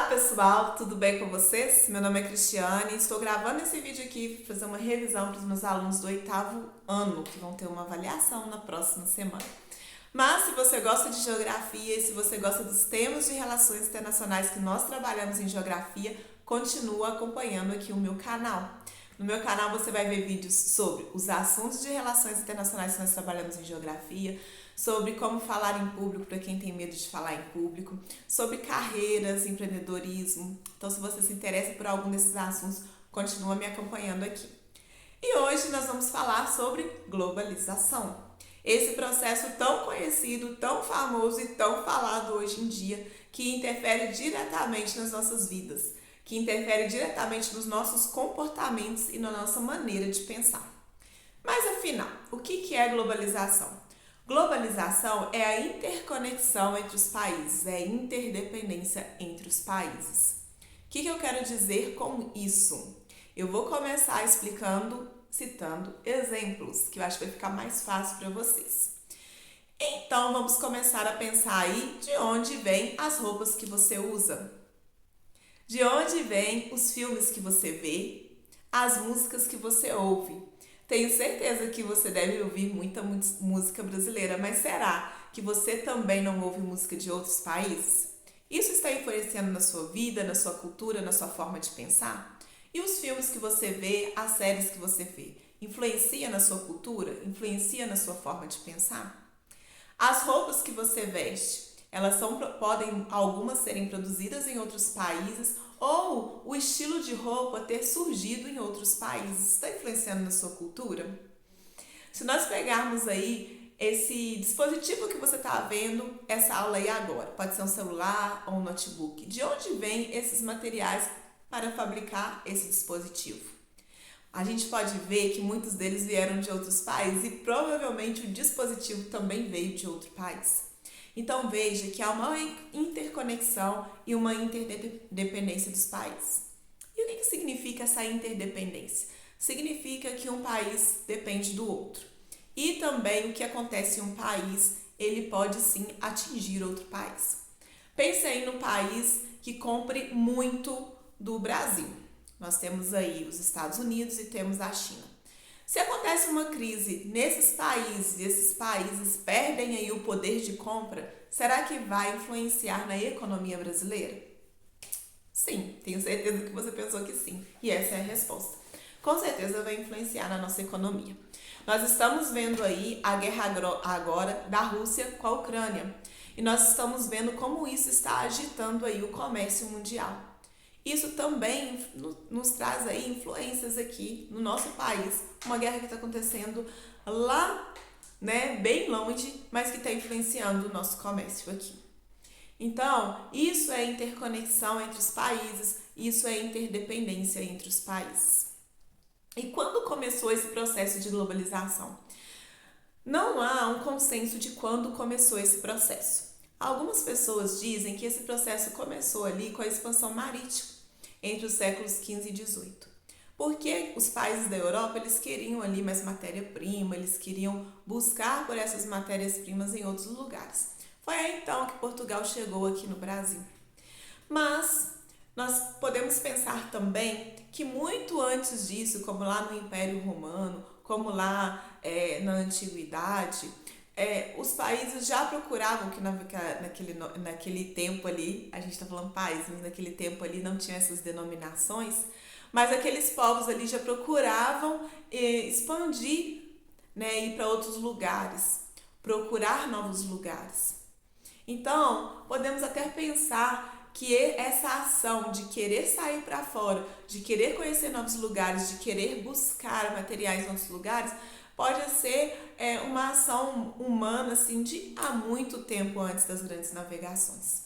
Pessoal, tudo bem com vocês? Meu nome é Cristiane e estou gravando esse vídeo aqui para fazer uma revisão para os meus alunos do 8º ano, que vão ter uma avaliação na próxima semana. Mas se você gosta de geografia e se você gosta dos temas de relações internacionais que nós trabalhamos em geografia, continua acompanhando aqui o meu canal. No meu canal você vai ver vídeos sobre os assuntos de relações internacionais que nós trabalhamos em geografia, sobre como falar em público para quem tem medo de falar em público, sobre carreiras, empreendedorismo. Então, se você se interessa por algum desses assuntos, continua me acompanhando aqui. E hoje nós vamos falar sobre globalização. Esse processo tão conhecido, tão famoso e tão falado hoje em dia, que interfere diretamente nas nossas vidas, que interfere diretamente nos nossos comportamentos e na nossa maneira de pensar. Mas afinal, o que é globalização? Globalização é a interconexão entre os países, é a interdependência entre os países. O que eu quero dizer com isso? Eu vou começar explicando, citando exemplos, que eu acho que vai ficar mais fácil para vocês. Então, vamos começar a pensar aí de onde vêm as roupas que você usa. De onde vêm os filmes que você vê, as músicas que você ouve. Tenho certeza que você deve ouvir muita música brasileira, mas será que você também não ouve música de outros países? Isso está influenciando na sua vida, na sua cultura, na sua forma de pensar? E os filmes que você vê, as séries que você vê, influencia na sua cultura? Influencia na sua forma de pensar? As roupas que você veste, podem algumas serem produzidas em outros países ou o estilo de roupa ter surgido em outros países. Está influenciando na sua cultura? Se nós pegarmos aí esse dispositivo que você está vendo, essa aula aí agora, pode ser um celular ou um notebook. De onde vêm esses materiais para fabricar esse dispositivo? A gente pode ver que muitos deles vieram de outros países e provavelmente o dispositivo também veio de outro país. Então veja que há uma interconexão e uma interdependência dos países. E o que significa essa interdependência? Significa que um país depende do outro. E também o que acontece em um país, ele pode sim atingir outro país. Pense aí no país que compre muito do Brasil. Nós temos aí os Estados Unidos e temos a China. Se acontece uma crise nesses países e esses países perdem aí o poder de compra, será que vai influenciar na economia brasileira? Sim, tenho certeza que você pensou que sim. E essa é a resposta. Com certeza vai influenciar na nossa economia. Nós estamos vendo aí a guerra agora da Rússia com a Ucrânia. E nós estamos vendo como isso está agitando aí o comércio mundial. Isso também nos traz aí influências aqui no nosso país. Uma guerra que está acontecendo lá, bem longe, mas que está influenciando o nosso comércio aqui. Então, isso é interconexão entre os países, isso é interdependência entre os países. E quando começou esse processo de globalização? Não há um consenso de quando começou esse processo. Algumas pessoas dizem que esse processo começou ali com a expansão marítima, entre os séculos XV e XVIII. Porque os países da Europa, eles queriam ali mais matéria-prima, eles queriam buscar por essas matérias-primas em outros lugares. Foi aí então que Portugal chegou aqui no Brasil. Mas nós podemos pensar também que muito antes disso, como lá no Império Romano, como lá na Antiguidade, os países já procuravam, que naquele tempo ali, a gente está falando países, mas naquele tempo ali não tinha essas denominações, mas aqueles povos ali já procuravam expandir, ir para outros lugares, procurar novos lugares. Então, podemos até pensar que essa ação de querer sair para fora, de querer conhecer novos lugares, de querer buscar materiais em outros lugares, pode ser uma ação humana assim, de há muito tempo antes das grandes navegações.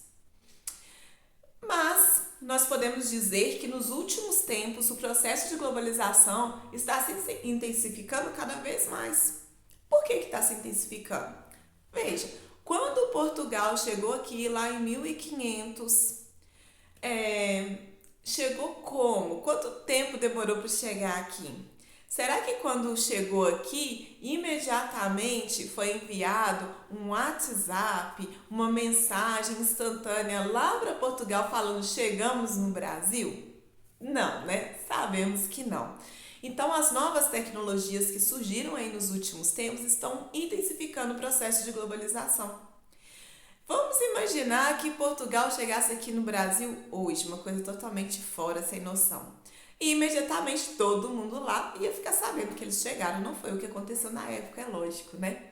Mas nós podemos dizer que nos últimos tempos o processo de globalização está se intensificando cada vez mais. Por que está se intensificando? Veja, quando Portugal chegou aqui lá em 1500, chegou como? Quanto tempo demorou para chegar aqui? Será que quando chegou aqui, imediatamente foi enviado um WhatsApp, uma mensagem instantânea lá para Portugal falando chegamos no Brasil? Não, né? Sabemos que não. Então, as novas tecnologias que surgiram aí nos últimos tempos estão intensificando o processo de globalização. Vamos imaginar que Portugal chegasse aqui no Brasil hoje, uma coisa totalmente fora, sem noção. E imediatamente todo mundo lá ia ficar sabendo que eles chegaram. Não foi o que aconteceu na época, é lógico, né?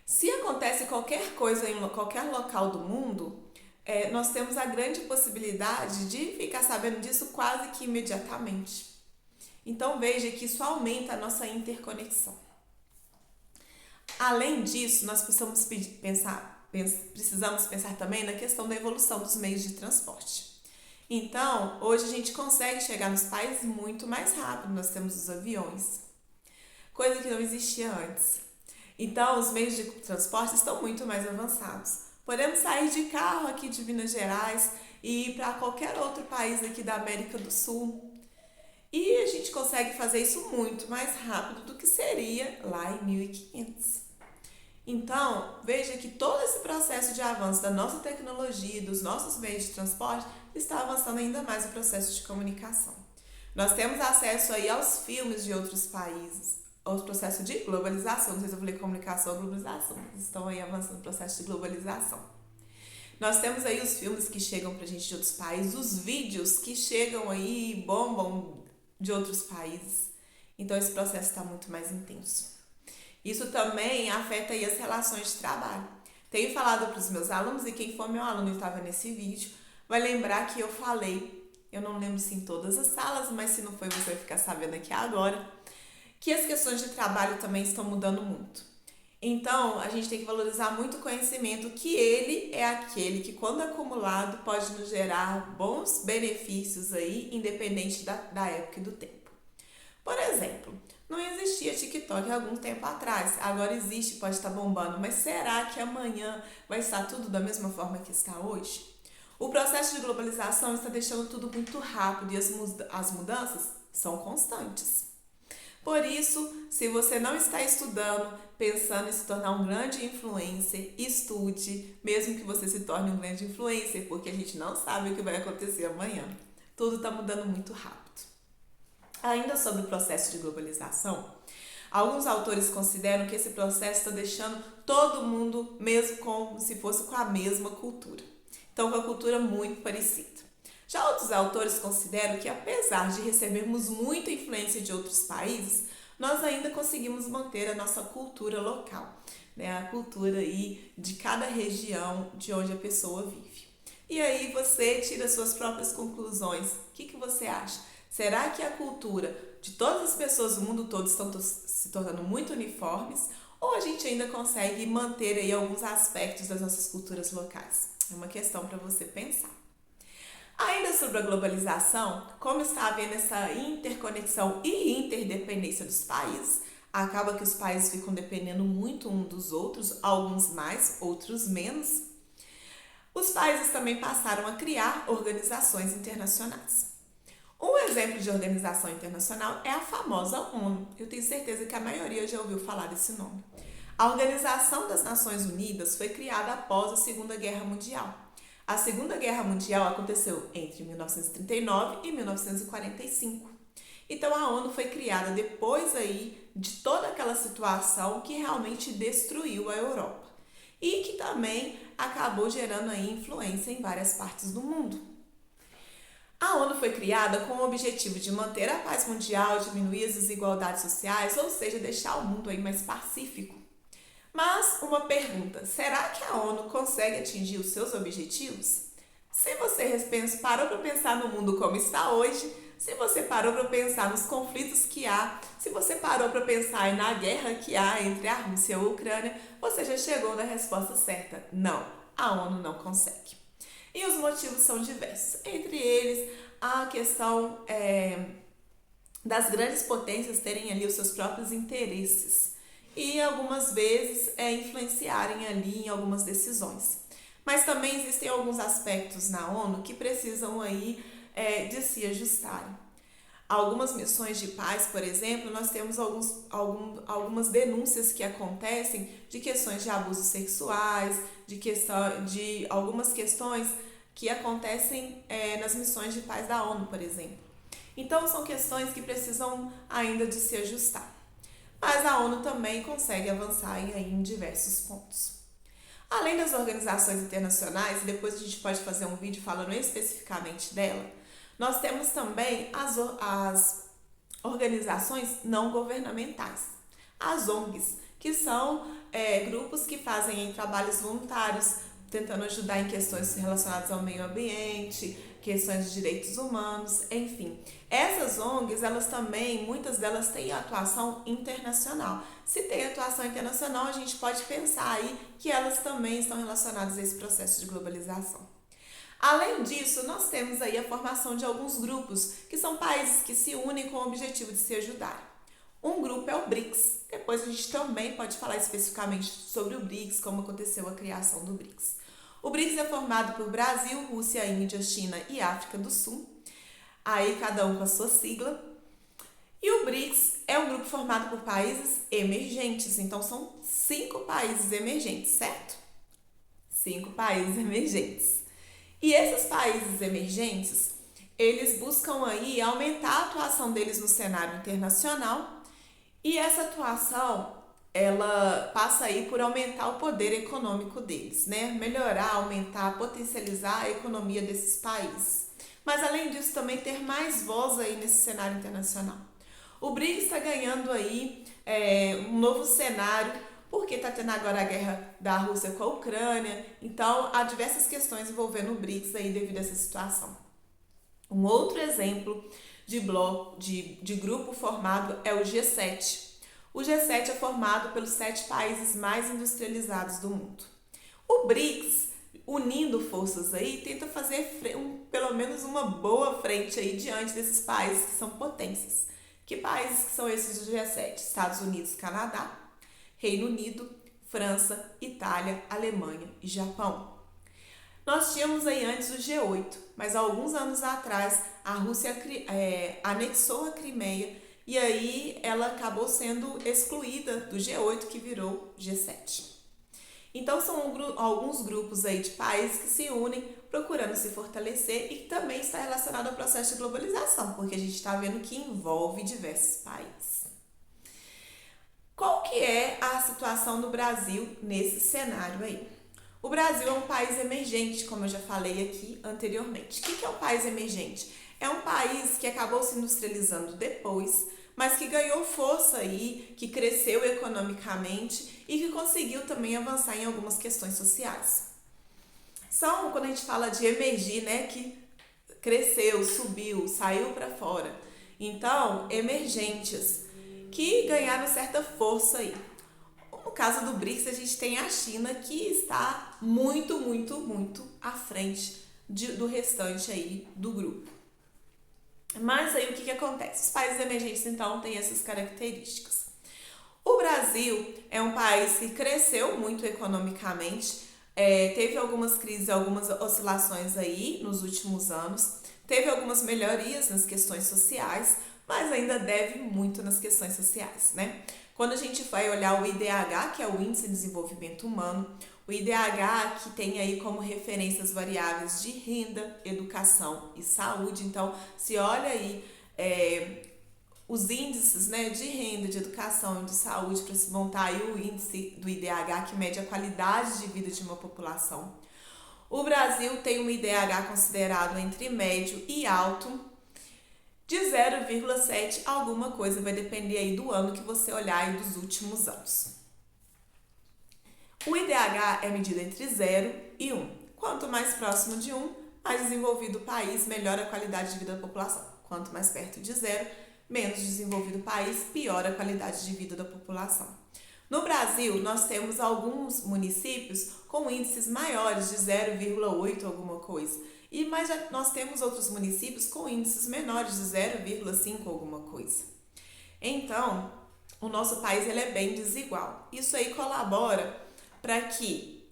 Se acontece qualquer coisa em qualquer local do mundo, nós temos a grande possibilidade de ficar sabendo disso quase que imediatamente. Então veja que isso aumenta a nossa interconexão. Além disso, nós precisamos pensar também na questão da evolução dos meios de transporte. Então, hoje a gente consegue chegar nos países muito mais rápido, nós temos os aviões, coisa que não existia antes. Então, os meios de transporte estão muito mais avançados. Podemos sair de carro aqui de Minas Gerais e ir para qualquer outro país aqui da América do Sul. E a gente consegue fazer isso muito mais rápido do que seria lá em 1500. Então, veja que todo esse processo de avanço da nossa tecnologia, dos nossos meios de transporte, está avançando ainda mais o processo de comunicação. Nós temos acesso aí aos filmes de outros países, ao processo de globalização. Não sei se eu falei comunicação ou globalização, mas estão aí avançando o processo de globalização. Nós temos aí os filmes que chegam pra gente de outros países, os vídeos que chegam aí e bombam de outros países. Então esse processo está muito mais intenso. Isso também afeta aí as relações de trabalho. Tenho falado para os meus alunos, e quem for meu aluno e estava nesse vídeo, vai lembrar que eu falei, eu não lembro se em todas as salas, mas se não foi, você vai ficar sabendo aqui agora, que as questões de trabalho também estão mudando muito. Então, a gente tem que valorizar muito o conhecimento, que ele é aquele que, quando acumulado, pode nos gerar bons benefícios aí, independente da época e do tempo. Por exemplo, não existia TikTok há algum tempo atrás, agora existe, pode estar bombando, mas será que amanhã vai estar tudo da mesma forma que está hoje? O processo de globalização está deixando tudo muito rápido e as mudanças são constantes. Por isso, se você não está estudando, pensando em se tornar um grande influencer, estude, mesmo que você se torne um grande influencer, porque a gente não sabe o que vai acontecer amanhã. Tudo está mudando muito rápido. Ainda sobre o processo de globalização, alguns autores consideram que esse processo está deixando todo mundo mesmo como se fosse com a mesma cultura. Então, com a cultura muito parecida. Já outros autores consideram que, apesar de recebermos muita influência de outros países, nós ainda conseguimos manter a nossa cultura local, né? A cultura aí de cada região de onde a pessoa vive. E aí você tira suas próprias conclusões. O que você acha? Será que a cultura de todas as pessoas do mundo todo estão se tornando muito uniformes? Ou a gente ainda consegue manter aí alguns aspectos das nossas culturas locais? É uma questão para você pensar. Ainda sobre a globalização, como está havendo essa interconexão e interdependência dos países, acaba que os países ficam dependendo muito uns dos outros, alguns mais, outros menos. Os países também passaram a criar organizações internacionais. Um exemplo de organização internacional é a famosa ONU. Eu tenho certeza que a maioria já ouviu falar desse nome. A Organização das Nações Unidas foi criada após a Segunda Guerra Mundial. A Segunda Guerra Mundial aconteceu entre 1939 e 1945. Então a ONU foi criada depois aí de toda aquela situação que realmente destruiu a Europa e que também acabou gerando aí influência em várias partes do mundo. A ONU foi criada com o objetivo de manter a paz mundial, diminuir as desigualdades sociais, ou seja, deixar o mundo aí mais pacífico. Mas uma pergunta, será que a ONU consegue atingir os seus objetivos? Se você parou para pensar no mundo como está hoje, se você parou para pensar nos conflitos que há, se você parou para pensar na guerra que há entre a Rússia e a Ucrânia, você já chegou na resposta certa. Não, a ONU não consegue. E os motivos são diversos. Entre eles, a questão das grandes potências terem ali os seus próprios interesses e algumas vezes influenciarem ali em algumas decisões. Mas também existem alguns aspectos na ONU que precisam aí de se ajustarem. Algumas missões de paz, por exemplo, nós temos algumas denúncias que acontecem de questões de abusos sexuais, de algumas questões que acontecem nas missões de paz da ONU, por exemplo. Então, são questões que precisam ainda de se ajustar. Mas a ONU também consegue avançar em diversos pontos. Além das organizações internacionais, e depois a gente pode fazer um vídeo falando especificamente dela, nós temos também as organizações não governamentais, as ONGs, que são grupos que fazem trabalhos voluntários, tentando ajudar em questões relacionadas ao meio ambiente, questões de direitos humanos, enfim. Essas ONGs, elas também, muitas delas têm atuação internacional. Se tem atuação internacional, a gente pode pensar aí que elas também estão relacionadas a esse processo de globalização. Além disso, nós temos aí a formação de alguns grupos, que são países que se unem com o objetivo de se ajudar. Um grupo é o BRICS. Depois a gente também pode falar especificamente sobre o BRICS, como aconteceu a criação do BRICS. O BRICS é formado por Brasil, Rússia, Índia, China e África do Sul. Aí cada um com a sua sigla. E o BRICS é um grupo formado por países emergentes. Então são 5 países emergentes, certo? 5 países emergentes. E esses países emergentes, eles buscam aí aumentar a atuação deles no cenário internacional, e essa atuação, ela passa aí por aumentar o poder econômico deles, né? Melhorar, aumentar, potencializar a economia desses países. Mas além disso, também ter mais voz aí nesse cenário internacional. O BRICS está ganhando aí um novo cenário, porque está tendo agora a guerra da Rússia com a Ucrânia, então há diversas questões envolvendo o BRICS aí devido a essa situação. Um outro exemplo de grupo formado é o G7. O G7 é formado pelos 7 países mais industrializados do mundo. O BRICS, unindo forças aí, tenta fazer pelo menos uma boa frente aí diante desses países que são potências. Que países que são esses do G7? Estados Unidos, Canadá, Reino Unido, França, Itália, Alemanha e Japão. Nós tínhamos aí antes o G8, mas há alguns anos atrás a Rússia anexou a Crimeia e aí ela acabou sendo excluída do G8, que virou G7. Então são alguns grupos aí de países que se unem procurando se fortalecer e que também está relacionado ao processo de globalização, porque a gente está vendo que envolve diversos países. Qual que é a situação do Brasil nesse cenário aí? O Brasil é um país emergente, como eu já falei aqui anteriormente. O que é um país emergente? É um país que acabou se industrializando depois, mas que ganhou força aí, que cresceu economicamente e que conseguiu também avançar em algumas questões sociais. São, quando a gente fala de emergir, né, que cresceu, subiu, saiu para fora. Então, emergentes, que ganharam certa força aí. No caso do BRICS, a gente tem a China, que está muito, muito, muito à frente do restante aí do grupo. Mas aí o que acontece? Os países emergentes, então, têm essas características. O Brasil é um país que cresceu muito economicamente, teve algumas crises, algumas oscilações aí nos últimos anos, teve algumas melhorias nas questões sociais, mas ainda deve muito nas questões sociais, né? Quando a gente vai olhar o IDH, que é o Índice de Desenvolvimento Humano, o IDH que tem aí como referência as variáveis de renda, educação e saúde. Então, se olha aí os índices, né, de renda, de educação e de saúde para se montar aí o índice do IDH, que mede a qualidade de vida de uma população. O Brasil tem um IDH considerado entre médio e alto, de 0,7 alguma coisa, vai depender aí do ano que você olhar e dos últimos anos. O IDH é medido entre 0 e 1. Quanto mais próximo de 1, mais desenvolvido o país, melhor a qualidade de vida da população. Quanto mais perto de 0, menos desenvolvido o país, pior a qualidade de vida da população. No Brasil, nós temos alguns municípios com índices maiores de 0,8 alguma coisa. Mas nós temos outros municípios com índices menores de 0,5 alguma coisa. Então, o nosso país ele é bem desigual. Isso aí colabora para que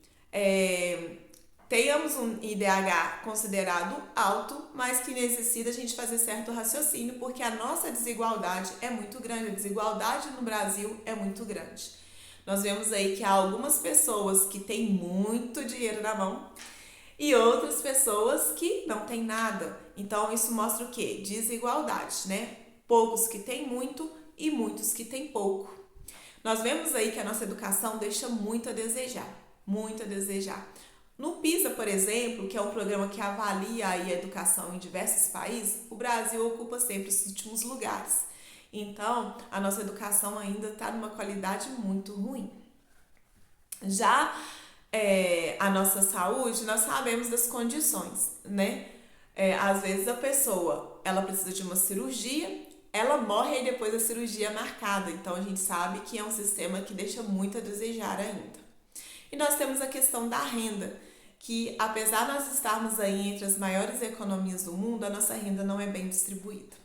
tenhamos um IDH considerado alto, mas que necessita a gente fazer certo raciocínio, porque a nossa desigualdade é muito grande, a desigualdade no Brasil é muito grande. Nós vemos aí que há algumas pessoas que têm muito dinheiro na mão e outras pessoas que não têm nada. Então isso mostra o quê? Desigualdade, né? Poucos que têm muito e muitos que têm pouco. Nós vemos aí que a nossa educação deixa muito a desejar, muito a desejar. No PISA, por exemplo, que é um programa que avalia aí a educação em diversos países, o Brasil ocupa sempre os últimos lugares. Então, a nossa educação ainda está numa qualidade muito ruim. Já a nossa saúde, nós sabemos das condições, né? Às vezes a pessoa, ela precisa de uma cirurgia, ela morre e depois a cirurgia é marcada. Então, a gente sabe que é um sistema que deixa muito a desejar ainda. E nós temos a questão da renda, que apesar de nós estarmos aí entre as maiores economias do mundo, a nossa renda não é bem distribuída.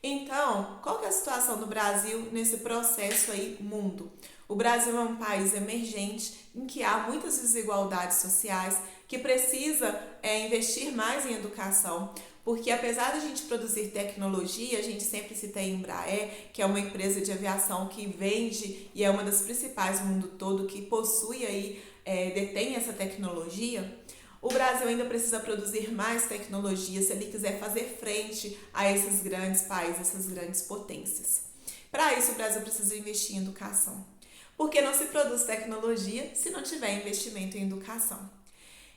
Então, qual que é a situação do Brasil nesse processo aí mundo? O Brasil é um país emergente em que há muitas desigualdades sociais, que precisa investir mais em educação, porque apesar de a gente produzir tecnologia, a gente sempre cita a Embraer, que é uma empresa de aviação que vende e é uma das principais no mundo todo, que possui aí, detém essa tecnologia. O Brasil ainda precisa produzir mais tecnologia se ele quiser fazer frente a esses grandes países, essas grandes potências. Para isso, o Brasil precisa investir em educação, porque não se produz tecnologia se não tiver investimento em educação.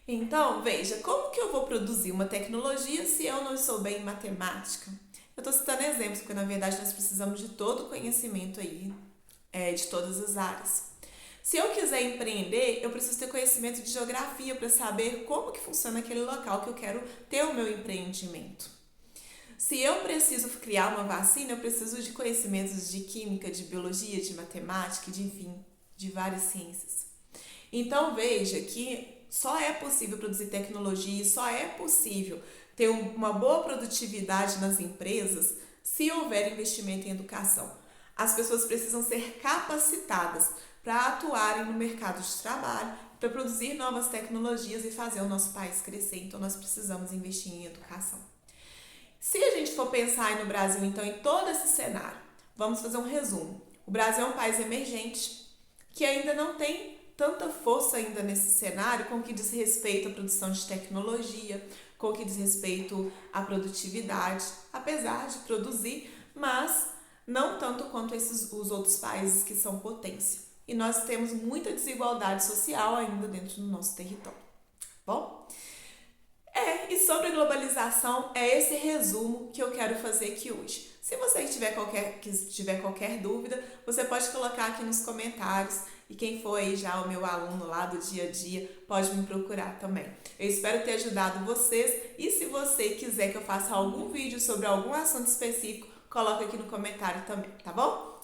Então, veja, como que eu vou produzir uma tecnologia se eu não sou bem em matemática? Eu estou citando exemplos, porque na verdade nós precisamos de todo o conhecimento aí, de todas as áreas. Se eu quiser empreender, eu preciso ter conhecimento de geografia para saber como que funciona aquele local que eu quero ter o meu empreendimento. Se eu preciso criar uma vacina, eu preciso de conhecimentos de química, de biologia, de matemática, de várias ciências. Então veja que só é possível produzir tecnologia, só é possível ter uma boa produtividade nas empresas se houver investimento em educação. As pessoas precisam ser capacitadas para atuarem no mercado de trabalho, para produzir novas tecnologias e fazer o nosso país crescer. Então nós precisamos investir em educação. Se a gente for pensar aí no Brasil, então, em todo esse cenário, vamos fazer um resumo. O Brasil é um país emergente que ainda não tem tanta força ainda nesse cenário com o que diz respeito à produção de tecnologia, com o que diz respeito à produtividade, apesar de produzir, mas não tanto quanto os outros países que são potência. E nós temos muita desigualdade social ainda dentro do nosso território. Bom? E sobre globalização, é esse resumo que eu quero fazer aqui hoje. Se você tiver qualquer dúvida, você pode colocar aqui nos comentários. E quem for aí já o meu aluno lá do dia a dia, pode me procurar também. Eu espero ter ajudado vocês. E se você quiser que eu faça algum vídeo sobre algum assunto específico, coloca aqui no comentário também, tá bom?